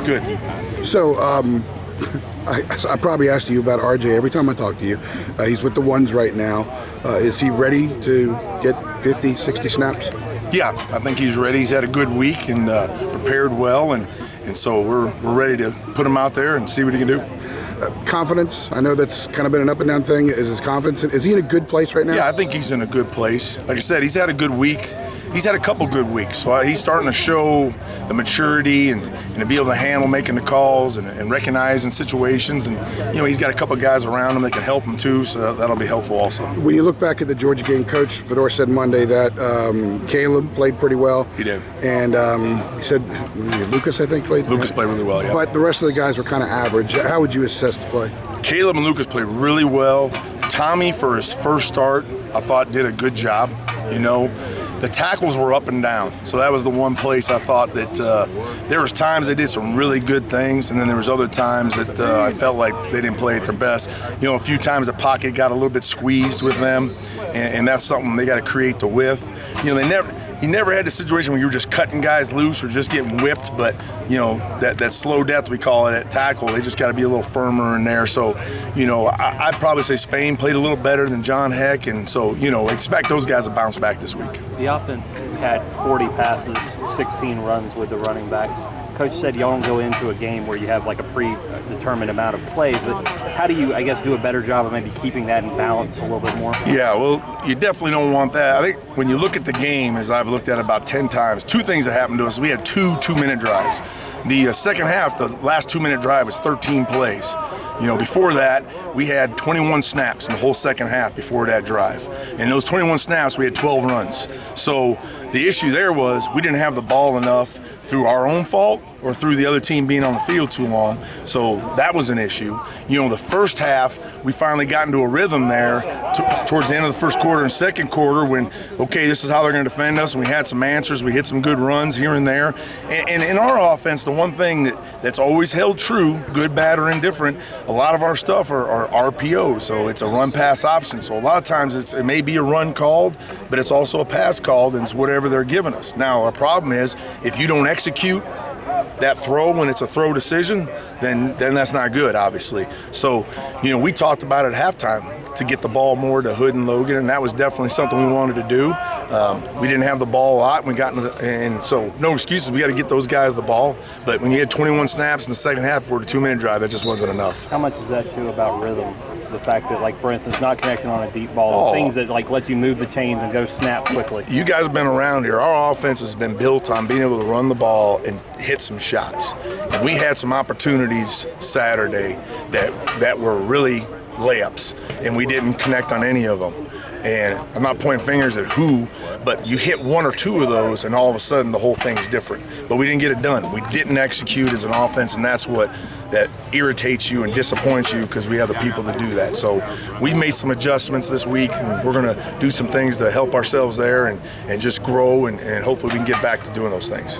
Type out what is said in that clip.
good. So, I probably asked you about RJ every time I talk to you. He's with the ones right now. Is he ready to get 50, 60 snaps? Yeah, I think he's ready. He's had a good week and prepared well, and so we're ready to put him out there and see what he can do. Confidence, I know that's kind of been an up and down thing. Is his confidence, is he in a good place right now? Yeah, I think he's in a good place. Like I said, he's had a good week. He's had a couple good weeks, so he's starting to show the maturity and to be able to handle making the calls and recognizing situations. And, he's got a couple guys around him that can help him too, so that'll be helpful also. When you look back at the Georgia game, Coach Fedor said Monday that Caleb played pretty well. He did. And he said Lucas, I think, played. Lucas played really well, yeah. But the rest of the guys were kind of average. How would you assess the play? Caleb and Lucas played really well. Tommy, for his first start, I thought did a good job. The tackles were up and down, so that was the one place I thought that there was times they did some really good things, and then there was other times that I felt like they didn't play at their best. A few times the pocket got a little bit squeezed with them, and that's something they got to create the width. He never had the situation where you were just cutting guys loose or just getting whipped, but that slow death we call it at tackle, they just got to be a little firmer in there. So, I'd probably say Spain played a little better than John Heck, and so expect those guys to bounce back this week. The offense had 40 passes, 16 runs with the running backs. Coach said you don't go into a game where you have like a predetermined amount of plays, but how do you, do a better job of maybe keeping that in balance a little bit more? Yeah, well, you definitely don't want that. I think when you look at the game, as I've looked at it about 10 times, two things that happened to us. We had two 2-minute drives. The second half, the last 2-minute drive was 13 plays. Before that, we had 21 snaps in the whole second half before that drive. And those 21 snaps, we had 12 runs. So the issue there was we didn't have the ball enough through our own fault or through the other team being on the field too long. So that was an issue. The first half, we finally got into a rhythm there towards the end of the first quarter and second quarter when, okay, this is how they're going to defend us, and we had some answers. We hit some good runs here and there. And in our offense, the one thing that's always held true, good, bad, or indifferent, a lot of our stuff are RPOs, so it's a run-pass option. So a lot of times it may be a run called, but it's also a pass called, and it's whatever they're giving us. Now, our problem is if you don't execute that throw when it's a throw decision, then that's not good, obviously. So, we talked about it at halftime to get the ball more to Hood and Logan, and that was definitely something we wanted to do. We didn't have the ball a lot. And so no excuses. We got to get those guys the ball. But when you had 21 snaps in the second half for the 2-minute drive, that just wasn't enough. How much is that too about rhythm? The fact that, for instance, not connecting on a deep ball, things that let you move the chains and go snap quickly. You guys have been around here. Our offense has been built on being able to run the ball and hit some shots. And we had some opportunities Saturday that were really layups, and we didn't connect on any of them. And I'm not pointing fingers at who, but you hit one or two of those, and all of a sudden the whole thing is different. But we didn't get it done. We didn't execute as an offense, and that's what that irritates you and disappoints you because we have the people to do that. So we made some adjustments this week, and we're going to do some things to help ourselves there and just grow, and hopefully we can get back to doing those things.